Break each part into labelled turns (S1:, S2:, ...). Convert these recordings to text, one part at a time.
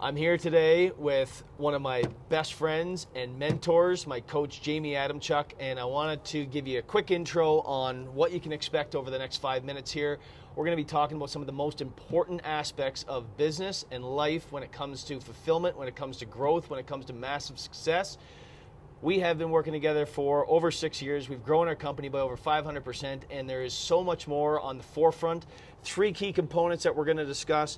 S1: I'm here today with one of my best friends and mentors, my coach, Jamie Adamchuk, and I wanted to give you a quick intro on what you can expect over the next 5 minutes here. We're going to be talking about some of the most important aspects of business and life when it comes to fulfillment, when it comes to growth, when it comes to massive success. We have been working together for over 6 years. We've grown our company by over 500%, and there is so much more on the forefront. 3 key components that we're going to discuss: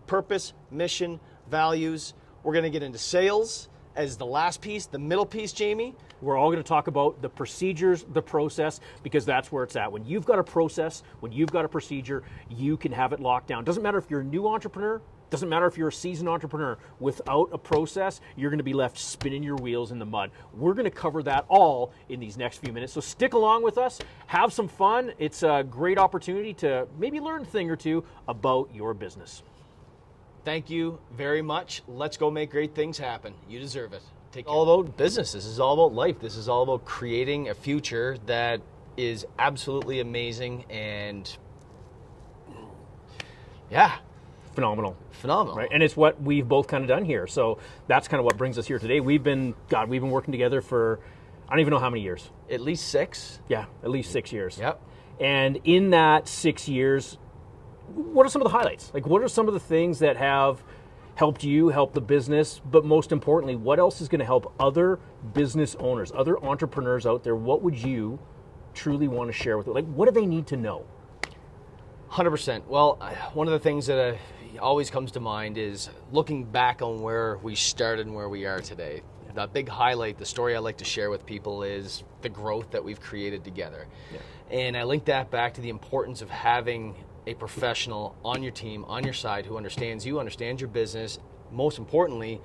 S1: purpose, mission, values. We're going to get into sales as the last piece, the middle piece, Jamie.
S2: We're all going to talk about the procedures, the process, because that's where it's at. When you've got a process, when you've got a procedure, you can have it locked down. Doesn't matter if you're a new entrepreneur, doesn't matter if you're a seasoned entrepreneur. Without a process, you're going to be left spinning your wheels in the mud. We're going to cover that all in these next few minutes. So stick along with us, have some fun. It's a great opportunity to maybe learn a thing or two about your business.
S1: Thank you very much. Let's go make great things happen. You deserve it. Take care. All about business. This is all about life. This is all about creating a future that is absolutely amazing and
S2: Phenomenal.
S1: Phenomenal.
S2: Right? And it's what we've both kind of done here. So that's kind of what brings us here today. We've been working together for, I don't even know how many years.
S1: At least 6.
S2: Yeah, at least 6 years.
S1: Yep.
S2: And in that 6 years, what are some of the highlights? Like, what are some of the things that have helped you, helped the business, but most importantly, what else is going to help other business owners, other entrepreneurs out there? What would you truly want to share with them? Like, what do they need to know?
S1: 100%. Well, one of the things that always comes to mind is looking back on where we started and where we are today. The big highlight, the story I like to share with people is the growth that we've created together. Yeah. And I link that back to the importance of having a professional on your team, on your side, who understands you, understands your business, most importantly,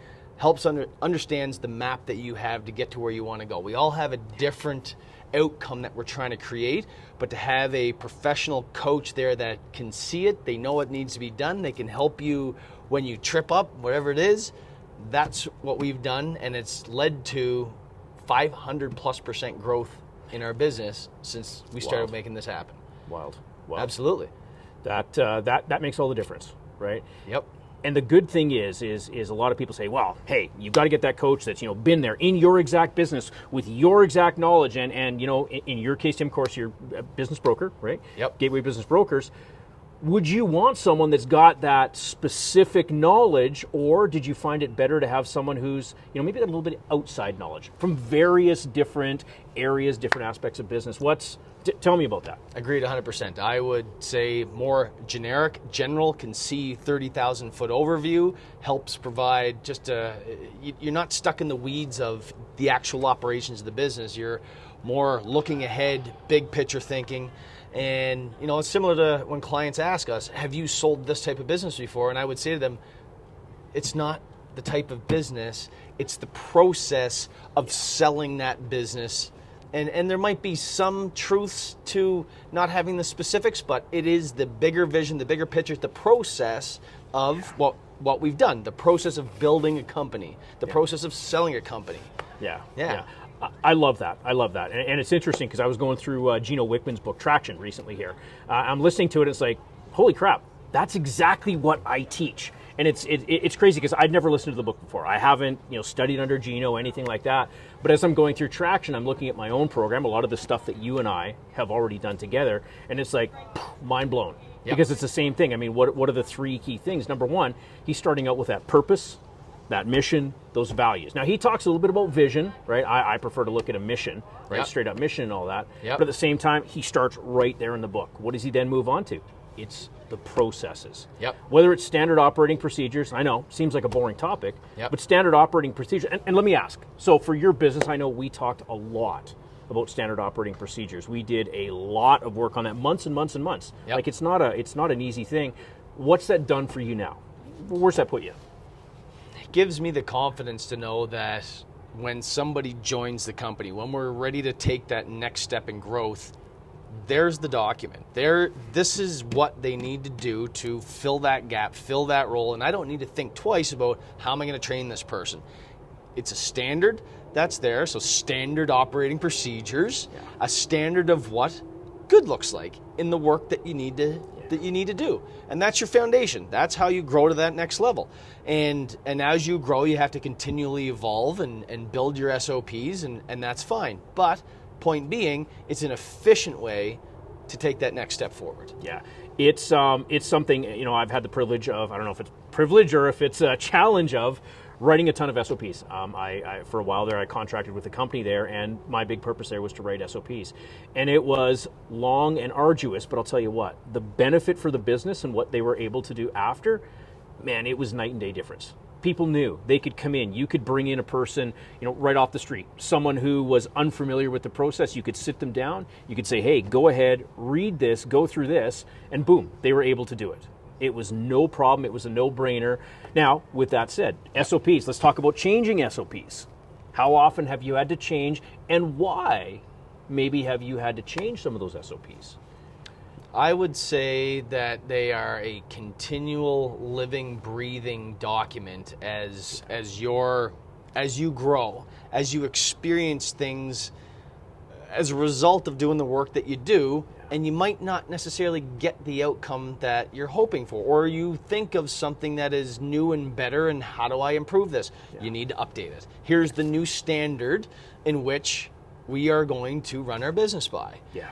S1: understands the map that you have to get to where you want to go. We all have a different outcome that we're trying to create, but to have a professional coach there that can see it, they know what needs to be done, they can help you when you trip up, whatever it is, that's what we've done, and it's led to 500+% growth in our business since we started making this happen.
S2: Wild.
S1: Absolutely.
S2: That makes all the difference, right?
S1: Yep.
S2: And the good thing is a lot of people say, well, hey, you've got to get that coach that's, been there in your exact business with your exact knowledge. And in your case, Tim, of course, you're a business broker, right?
S1: Yep.
S2: Gateway Business Brokers. Would you want someone that's got that specific knowledge, or did you find it better to have someone who's, maybe got a little bit outside knowledge from various different areas, different aspects of business? Tell me about that.
S1: Agreed 100%. I would say more general, can see 30,000 foot overview, helps provide just you're not stuck in the weeds of the actual operations of the business. You're more looking ahead, big picture thinking. And, it's similar to when clients ask us, have you sold this type of business before? And I would say to them, it's not the type of business, it's the process of selling that business. And there might be some truths to not having the specifics, but it is the bigger vision, the bigger picture, the process of what we've done, the process of building a company, the process of selling a company.
S2: Yeah. I love that. And it's interesting because I was going through Gino Wickman's book, Traction, recently here. I'm listening to it, and it's like, holy crap, that's exactly what I teach. And it's crazy because I'd never listened to the book before. I haven't studied under Gino, anything like that. But as I'm going through Traction, I'm looking at my own program, a lot of the stuff that you and I have already done together, and it's like mind blown. Yep. Because it's the same thing. I mean, what are the 3 key things? Number 1, he's starting out with that purpose, that mission, those values. Now, he talks a little bit about vision, right? I prefer to look at a mission, right?
S1: Yep.
S2: Straight up mission and all that.
S1: Yep.
S2: But at the same time, he starts right there in the book. What does he then move on to? It's the processes.
S1: Yep.
S2: Whether it's standard operating procedures, I know, seems like a boring topic,
S1: yep,
S2: but standard operating procedures, and let me ask, so for your business, I know we talked a lot about standard operating procedures. We did a lot of work on that, months and months and months.
S1: Yep.
S2: Like it's not an easy thing. What's that done for you now? Where's that put you?
S1: It gives me the confidence to know that when somebody joins the company, when we're ready to take that next step in growth, there's the document. This is what they need to do to fill that gap, fill that role, and I don't need to think twice about how am I going to train this person. It's a standard that's there, so standard operating procedures, a standard of what good looks like in the work that you need to do. And that's your foundation. That's how you grow to that next level. And as you grow, you have to continually evolve and build your SOPs, and that's fine. But point being, it's an efficient way to take that next step forward.
S2: Yeah, it's something, I've had the privilege of, I don't know if it's privilege or if it's a challenge of writing a ton of SOPs. I for a while there, I contracted with a company there, and my big purpose there was to write SOPs. And it was long and arduous, but I'll tell you what, the benefit for the business and what they were able to do after, man, it was night and day difference. People knew they could come in. You could bring in a person, right off the street, someone who was unfamiliar with the process. You could sit them down. You could say, hey, go ahead, read this, go through this, and boom, they were able to do it. It was no problem. It was a no-brainer. Now, with that said, SOPs, let's talk about changing SOPs. How often have you had to change, and why maybe have you had to change some of those SOPs?
S1: I would say that they are a continual living, breathing document as you grow, as you experience things as a result of doing the work that you do, and you might not necessarily get the outcome that you're hoping for, or you think of something that is new and better, and how do I improve this? Yeah. You need to update it. Here's the new standard in which we are going to run our business by.
S2: Yeah.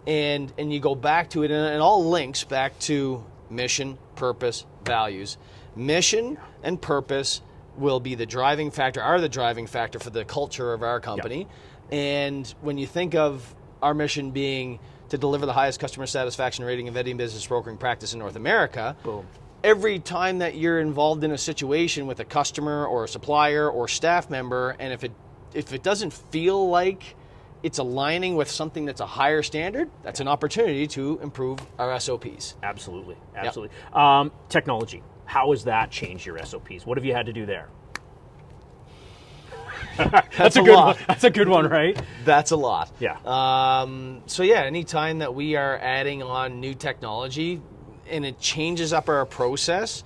S1: And you go back to it, and it all links back to mission, purpose, values. Mission and purpose will be the driving factor, are the driving factor for the culture of our company.
S2: Yep.
S1: And when you think of our mission being to deliver the highest customer satisfaction rating of any business brokering practice in North America,
S2: boom.
S1: Every time that you're involved in a situation with a customer or a supplier or staff member, and if it doesn't feel like it's aligning with something that's a higher standard, that's an opportunity to improve our SOPs.
S2: Absolutely.
S1: Yep.
S2: Technology, how has that changed your SOPs? What have you had to do there? That's a good one. That's a good one, right?
S1: That's a lot.
S2: Yeah.
S1: Anytime that we are adding on new technology and it changes up our process,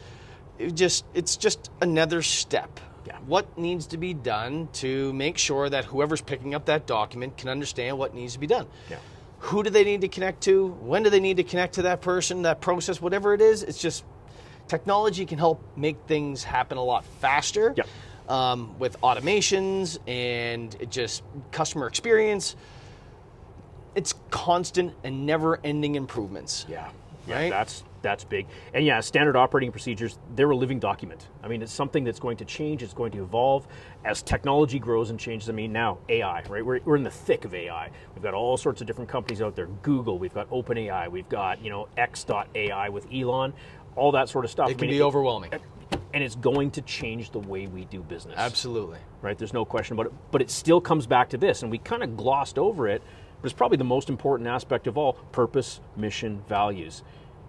S1: it's just another step.
S2: Yeah.
S1: What needs to be done to make sure that whoever's picking up that document can understand what needs to be done?
S2: Yeah.
S1: Who do they need to connect to? When do they need to connect to that person, that process, whatever it is? It's just technology can help make things happen a lot faster.
S2: Yeah.
S1: With automations and just customer experience. It's constant and never-ending improvements.
S2: Yeah,
S1: right?
S2: That's big. And yeah, standard operating procedures, they're a living document. I mean, it's something that's going to change, it's going to evolve as technology grows and changes. I mean, now AI, right? We're in the thick of AI. We've got all sorts of different companies out there. Google, we've got OpenAI, we've got, X.AI with Elon, all that sort of stuff.
S1: It can be overwhelming.
S2: And it's going to change the way we do business.
S1: Absolutely.
S2: Right? There's no question about it. But it still comes back to this, and we kind of glossed over it, but it's probably the most important aspect of all: purpose, mission, values.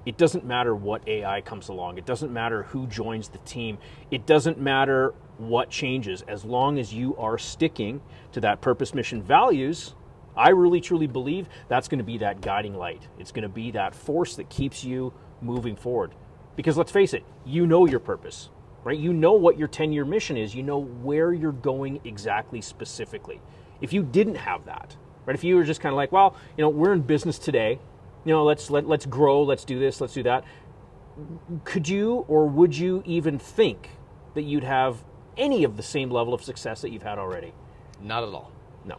S2: It doesn't matter what AI comes along. It doesn't matter who joins the team. It doesn't matter what changes. As long as you are sticking to that purpose, mission, values, I really, truly believe that's going to be that guiding light. It's going to be that force that keeps you moving forward. Because let's face it, you know your purpose, right? You know what your 10-year mission is. You know where you're going exactly specifically. If you didn't have that, right? If you were just kind of like, well, we're in business today, let's grow, let's do this, let's do that. Could you or would you even think that you'd have any of the same level of success that you've had already?
S1: Not at all.
S2: No.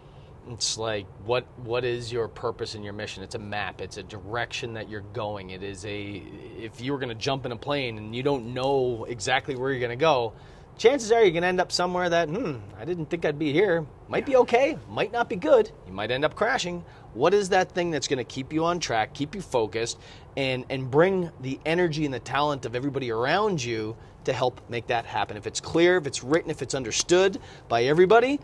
S1: It's like, what is your purpose and your mission? It's a map. It's a direction that you're going. It is if you were going to jump in a plane and you don't know exactly where you're going to go, chances are you're going to end up somewhere that, I didn't think I'd be here. Might be okay, might not be good. You might end up crashing. What is that thing that's going to keep you on track, keep you focused, and bring the energy and the talent of everybody around you to help make that happen? If it's clear, if it's written, if it's understood by everybody,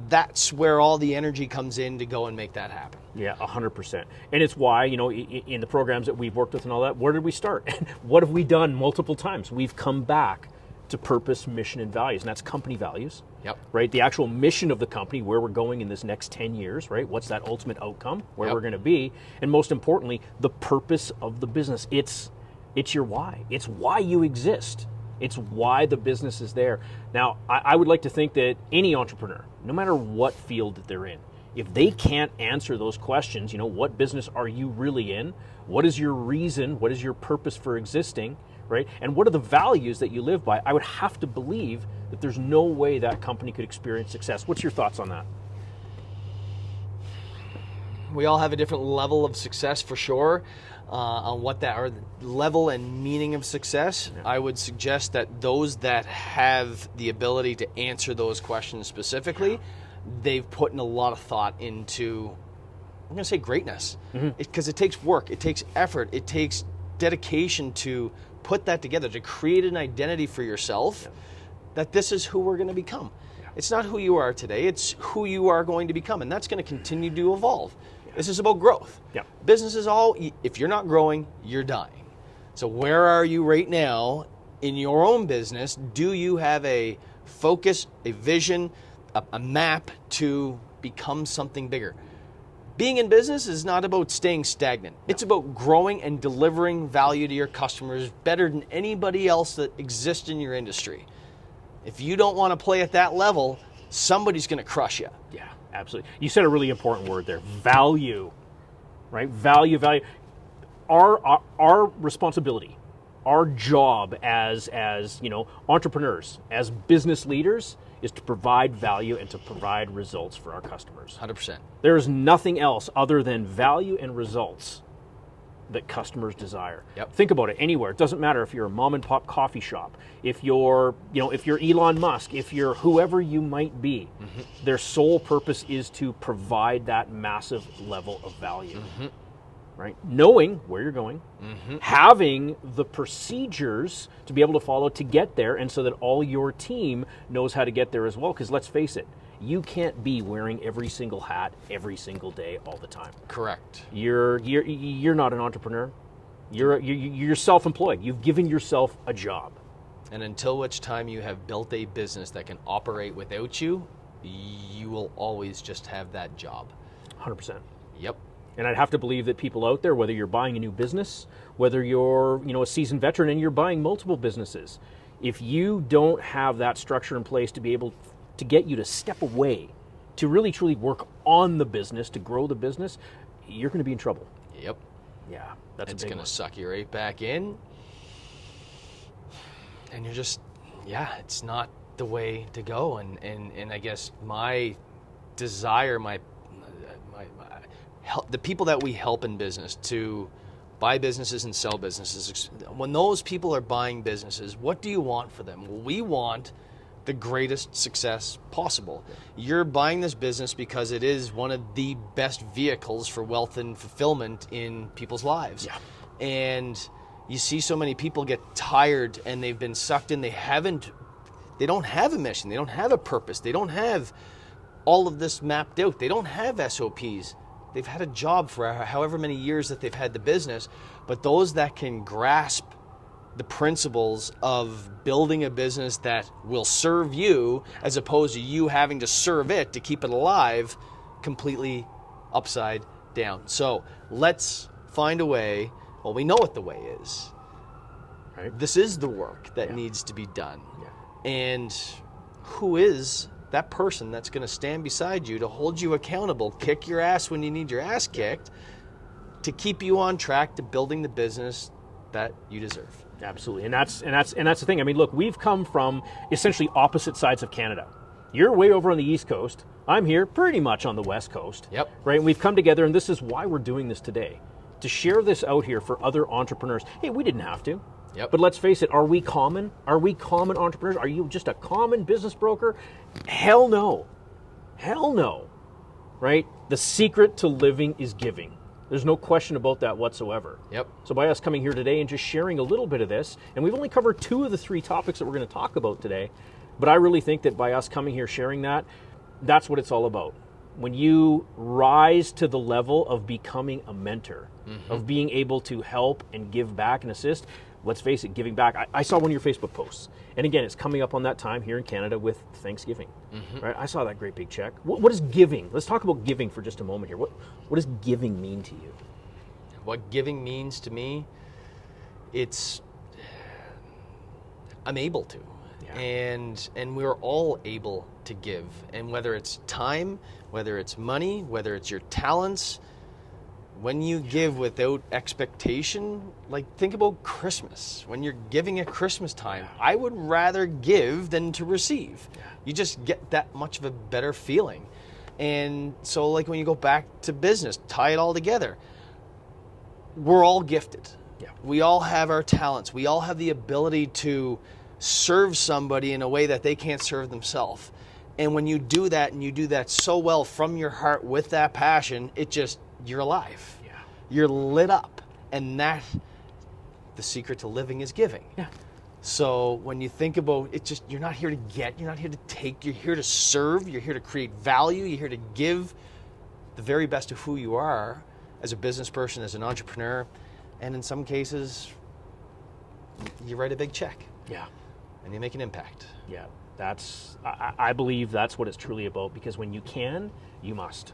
S1: that's where all the energy comes in to go and make that happen.
S2: Yeah, 100%. And it's why, in the programs that we've worked with and all that, where did we start? What have we done multiple times? We've come back to purpose, mission, and values, and that's company values.
S1: Yep.
S2: Right? The actual mission of the company, where we're going in this next 10 years, right? What's that ultimate outcome, where we're going to be, and most importantly, the purpose of the business. It's your why. It's why you exist. It's why the business is there. Now, I would like to think that any entrepreneur, no matter what field that they're in, if they can't answer those questions, what business are you really in? What is your reason? What is your purpose for existing, right? And what are the values that you live by? I would have to believe that there's no way that company could experience success. What's your thoughts on that?
S1: We all have a different level of success for sure, on what that or level and meaning of success. Yeah. I would suggest that those that have the ability to answer those questions specifically, they've put in a lot of thought into, I'm going to say, greatness. Because it takes work, it takes effort, it takes dedication to put that together, to create an identity for yourself that this is who we're going to become. It's not who you are today, it's who you are going to become, and that's going to continue to evolve. This is about growth. Business is all, if you're not growing, you're dying. So where are you right now in your own business? Do you have a focus, a vision, a map to become something bigger? Being in business is not about staying stagnant. It's about growing and delivering value to your customers better than anybody else that exists in your industry. If you don't want to play at that level, somebody's going to crush you.
S2: Yeah, absolutely. You said a really important word there, value, right? Value. Our responsibility, our job as entrepreneurs, as business leaders, is to provide value and to provide results for our customers.
S1: 100%.
S2: There is nothing else other than value and results that customers desire. Think about it anywhere. It doesn't matter if you're a mom and pop coffee shop, if you're Elon Musk, if you're whoever you might be, their sole purpose is to provide that massive level of value. Right? Knowing where you're going, having the procedures to be able to follow to get there, and so that all your team knows how to get there as well. Because let's face it, you can't be wearing every single hat every single day all the time.
S1: Correct.
S2: You're not an entrepreneur. You're self-employed. You've given yourself a job.
S1: And until which time you have built a business that can operate without you, you will always just have that job.
S2: 100%.
S1: Yep.
S2: And I'd have to believe that people out there, whether you're buying a new business, whether you're a seasoned veteran and you're buying multiple businesses, if you don't have that structure in place to be able to get you to step away, to really truly work on the business, to grow the business, you're going to be in trouble.
S1: Yep.
S2: Yeah, that's
S1: it's going to suck you right back in. And you're just, it's not the way to go. And I guess my desire, the people that we help in business to buy businesses and sell businesses, when those people are buying businesses, what do you want for them? Well, we want the greatest success possible. You're buying this business because it is one of the best vehicles for wealth and fulfillment in people's lives. And you see so many people get tired and they've been sucked in. They don't have a mission. They don't have a purpose. They don't have all of this mapped out. They don't have SOPs. They've had a job for however many years that they've had the business, but those that can grasp the principles of building a business that will serve you as opposed to you having to serve it to keep it alive, completely upside down. So let's find a way. Well, we know what the way is. Right? This is the work that needs to be done. And who is that person that's going to stand beside you to hold you accountable, kick your ass when you need your ass kicked, to keep you on track to building the business that you deserve?
S2: Absolutely, and that's the thing. I mean, look, we've come from essentially opposite sides of Canada. You're way over on the East Coast. I'm here pretty much on the West Coast. Right, and we've come together, and this is why we're doing this today, to share this out here for other entrepreneurs. Hey, we didn't have to. But let's face it, are we common? Are we common entrepreneurs? Are you just a common business broker? Hell no. Hell no. Right? The secret to living is giving. There's no question about that whatsoever. So by us coming here today and just sharing a little bit of this, and we've only covered 2 of the 3 topics that we're going to talk about today, but I really think that by us coming here sharing that, that's what it's all about. When you rise to the level of becoming a mentor, of being able to help and give back and assist, let's face it, giving back. I saw one of your Facebook posts. And again, it's coming up on that time here in Canada with Thanksgiving. Right? I saw that great big check. What is giving? Let's talk about giving for just a moment here. What does giving mean to you?
S1: What giving means to me, I'm able to. and we're all able to give. And whether it's time, whether it's money, whether it's your talents, when you give without expectation, like think about Christmas. When you're giving at Christmas time, I would rather give than to receive. You just get that much of a better feeling. And so like when you go back to business, tie it all together. We're all gifted. We all have our talents. We all have the ability to serve somebody in a way that they can't serve themselves. And when you do that, and you do that so well from your heart with that passion, you're alive. You're lit up. And the secret to living is giving. So when you think about it, you're not here to get, you're not here to take, you're here to serve, you're here to create value, you're here to give the very best of who you are as a business person, as an entrepreneur. And in some cases, you write a big check. And you make an impact.
S2: I believe that's what it's truly about, because when you can, you must.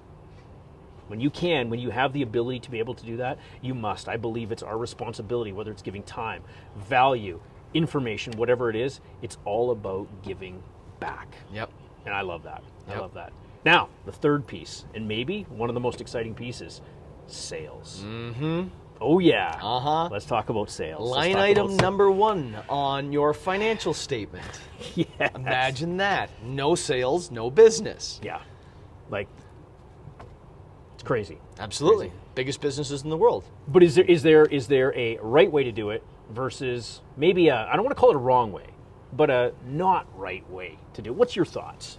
S2: When you have the ability to be able to do that, you must. I believe it's our responsibility, whether it's giving time, value, information, whatever it is, it's all about giving back. And I love that. I love that. Now, the third piece, and maybe one of the most exciting pieces, sales. Oh yeah. Let's talk about sales.
S1: Line item number 1 on your financial statement. Imagine that. No sales, no business.
S2: Like, it's crazy.
S1: Absolutely. Crazy. Biggest businesses in the world.
S2: But is there a right way to do it versus maybe I don't want to call it a wrong way, but a not right way to do it? What's your thoughts?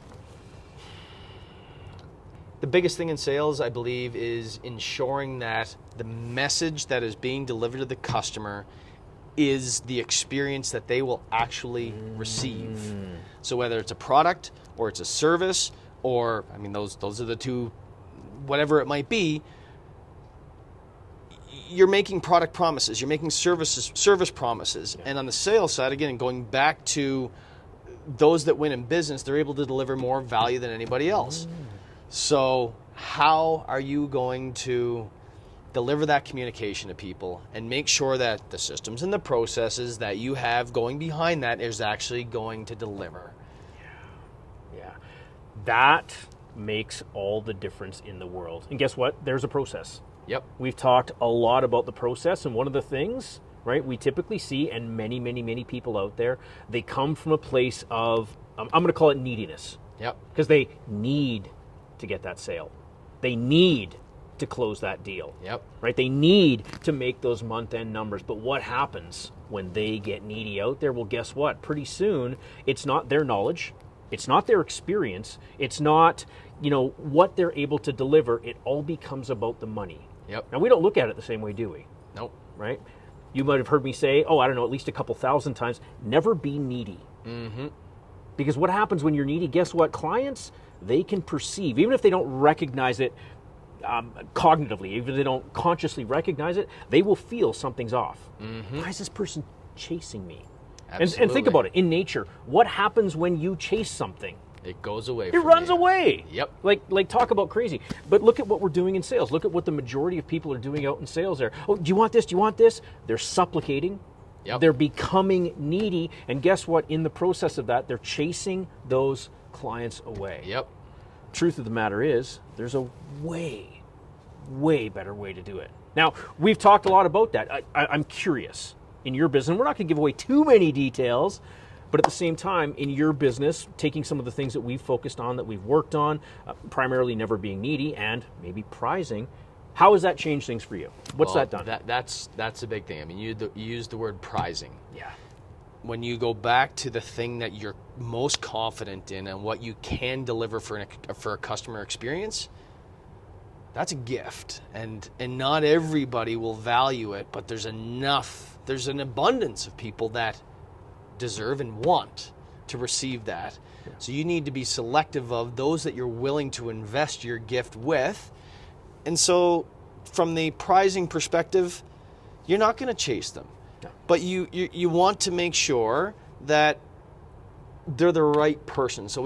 S1: The biggest thing in sales, I believe, is ensuring that the message that is being delivered to the customer is the experience that they will actually receive. So whether it's a product or it's a service, or those are the two, whatever it might be, you're making product promises, you're making service promises. And on the sales side, again, going back to those that win in business, they're able to deliver more value than anybody else. So how are you going to deliver that communication to people and make sure that the systems and the processes that you have going behind that is actually going to deliver?
S2: That makes all the difference in the world. And guess what? There's a process. We've talked a lot about the process, and one of the things, right, we typically see, and many, many, many people out there, they come from a place of, I'm going to call it neediness. Because they need to get that sale. They need to close that deal. Right? They need to make those month-end numbers. But what happens when they get needy out there? Well, guess what? Pretty soon, it's not their knowledge. It's not their experience. It's not, what they're able to deliver. It all becomes about the money. Now, we don't look at it the same way, do we?
S1: Nope.
S2: Right? You might have heard me say, at least a couple thousand times, never be needy. Because what happens when you're needy? Guess what? Clients, they can perceive, even if they don't recognize it cognitively, even if they don't consciously recognize it, they will feel something's off. Why is this person chasing me? And think about it. In nature, what happens when you chase something?
S1: It goes away.
S2: It runs away.
S1: Like
S2: talk about crazy. But look at what we're doing in sales. Look at what the majority of people are doing out in sales there. Oh, do you want this? Do you want this? They're supplicating. They're becoming needy. And guess what? In the process of that, they're chasing those clients away. Truth of the matter is, there's a way better way to do it. Now, we've talked a lot about that. I'm curious, in your business, we're not going to give away too many details, but at the same time, in your business, taking some of the things that we've focused on, that we've worked on, primarily never being needy and maybe prizing, how has that changed things for you? What's that done?
S1: That's a big thing. You used the word prizing. When you go back to the thing that you're most confident in and what you can deliver for a customer experience, that's a gift. And not everybody will value it, but there's an abundance of people that deserve and want to receive that. So you need to be selective of those that you're willing to invest your gift with. And so from the prizing perspective, you're not going to chase them. But you want to make sure that they're the right person. So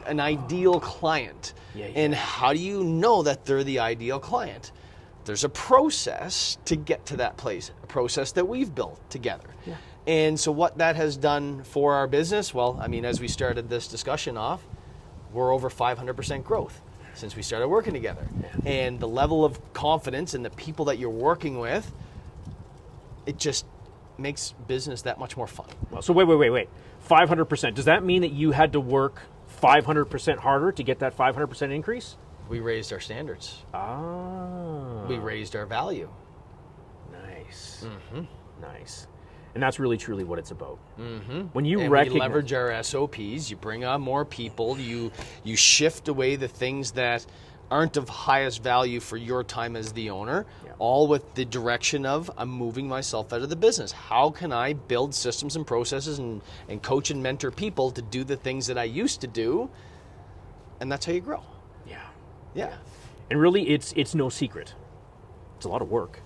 S1: an ideal client. And how do you know that they're the ideal client? There's a process to get to that place, a process that we've built together. And so what that has done for our business, well, I mean, as we started this discussion off, we're over 500% growth since we started working together. And the level of confidence in the people that you're working with, it just makes business that much more fun.
S2: Well, so wait. 500%. Does that mean that you had to work 500% harder to get that 500% increase?
S1: We raised our standards. We raised our value.
S2: Nice. Nice. And that's really truly what it's about. When you
S1: And
S2: recognize,
S1: we leverage our SOPs, you bring on more people, you shift away the things that aren't of highest value for your time as the owner, all with the direction of I'm moving myself out of the business. How can I build systems and processes and coach and mentor people to do the things that I used to do? And that's how you grow. Yeah.
S2: And really, it's no secret. It's a lot of work.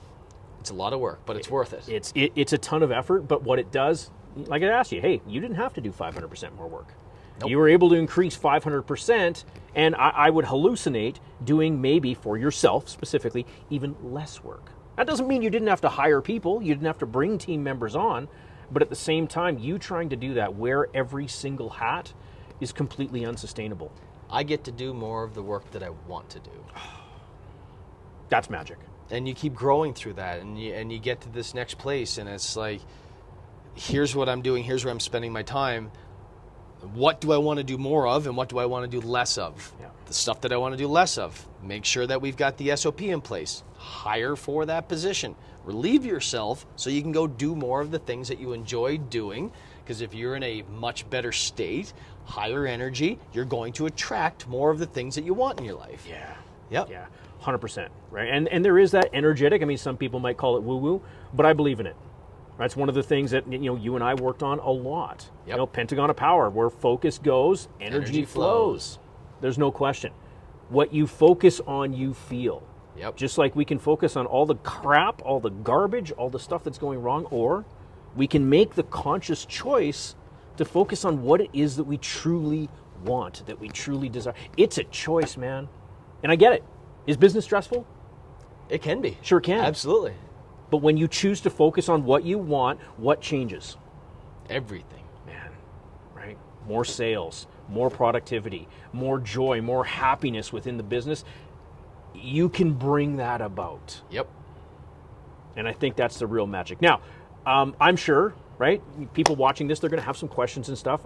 S1: It's a lot of work, but it's worth it.
S2: It's a ton of effort, but what it does, like I asked you, hey, you didn't have to do 500% more work.
S1: Nope.
S2: You were able to increase 500%, and I would hallucinate doing maybe for yourself specifically even less work. That doesn't mean you didn't have to hire people, you didn't have to bring team members on, but at the same time, you trying to do that, wear every single hat, is completely unsustainable.
S1: I get to do more of the work that I want to do.
S2: That's magic.
S1: And you keep growing through that, and you get to this next place, and it's like, here's what I'm doing, here's where I'm spending my time. What do I want to do more of, and what do I want to do less of? The stuff that I want to do less of, make sure that we've got the SOP in place. Hire for that position. Relieve yourself so you can go do more of the things that you enjoy doing, because if you're in a much better state, higher energy, you're going to attract more of the things that you want in your life.
S2: Yeah, 100%, right? And there is that energetic, I mean, some people might call it woo-woo, but I believe in it. That's one of the things that you and I worked on a lot. Pentagon of Power, where focus goes, energy flows. There's no question. What you focus on, you feel. Just like we can focus on all the crap, all the garbage, all the stuff that's going wrong, or we can make the conscious choice to focus on what it is that we truly want, that we truly desire. It's a choice, man. And I get it. Is business stressful?
S1: It can be.
S2: Sure can.
S1: Absolutely.
S2: But when you choose to focus on what you want, what changes?
S1: Everything.
S2: Man, right? More sales, more productivity, more joy, more happiness within the business. You can bring that about. And I think that's the real magic. Now, I'm sure, right? People watching this, they're going to have some questions and stuff.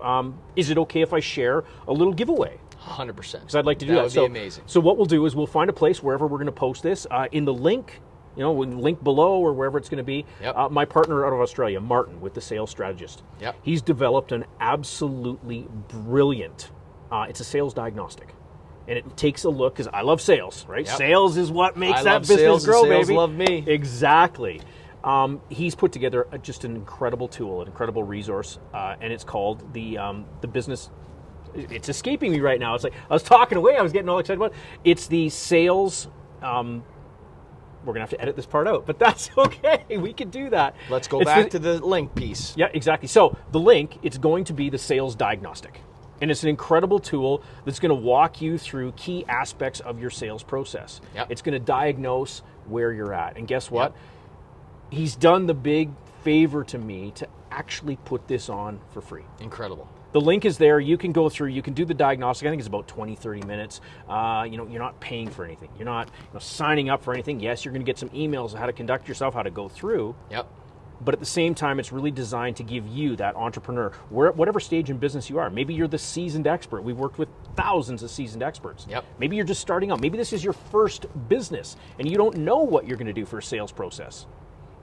S2: Is it okay if I share a little giveaway?
S1: 100%.
S2: Because I'd like to do that.
S1: That would be amazing.
S2: So what we'll do is we'll find a place wherever we're going to post this in the link. Link below or wherever it's going to be. My partner out of Australia, Martin, with the Sales Strategist. He's developed an absolutely brilliant, it's a sales diagnostic. And it takes a look, because I love sales, right? Sales is what makes that business grow, baby.
S1: Sales love me.
S2: Exactly. He's put together just an incredible tool, an incredible resource, and it's called the business. It's escaping me right now. It's like I was talking away. I was getting all excited about it. It's the sales. We're going to have to edit this part out, but that's okay. We can do that.
S1: Let's go back to the link piece.
S2: Yeah, exactly. So the link, it's going to be the sales diagnostic. And it's an incredible tool that's going to walk you through key aspects of your sales process. It's going to diagnose where you're at. And guess what? He's done the big favor to me to actually put this on for free.
S1: Incredible.
S2: The link is there. You can go through. You can do the diagnostic. I think it's about 20, 30 minutes. You're not paying for anything. You're not signing up for anything. Yes, you're going to get some emails on how to conduct yourself, how to go through. But at the same time, it's really designed to give you, that entrepreneur, whatever stage in business you are. Maybe you're the seasoned expert. We've worked with thousands of seasoned experts. Maybe you're just starting out. Maybe this is your first business, and you don't know what you're going to do for a sales process.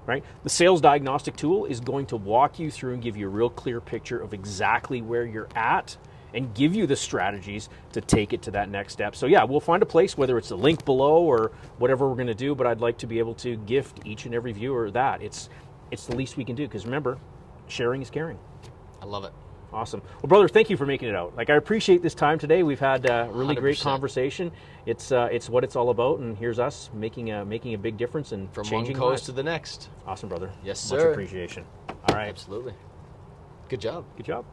S2: Right? The sales diagnostic tool is going to walk you through and give you a real clear picture of exactly where you're at and give you the strategies to take it to that next step. So yeah, we'll find a place, whether it's the link below or whatever we're going to do, but I'd like to be able to gift each and every viewer that. It's the least we can do, because remember, sharing is caring.
S1: I love it.
S2: Awesome. Well, brother, thank you for making it out. I appreciate this time today. We've had a really 100%. Great conversation. It's what it's all about, and here's us making a big difference and
S1: from
S2: changing
S1: one coast
S2: lives.
S1: to the next.
S2: Awesome, brother.
S1: Yes, sir.
S2: Much appreciation. All right.
S1: Absolutely. Good job.
S2: Good job.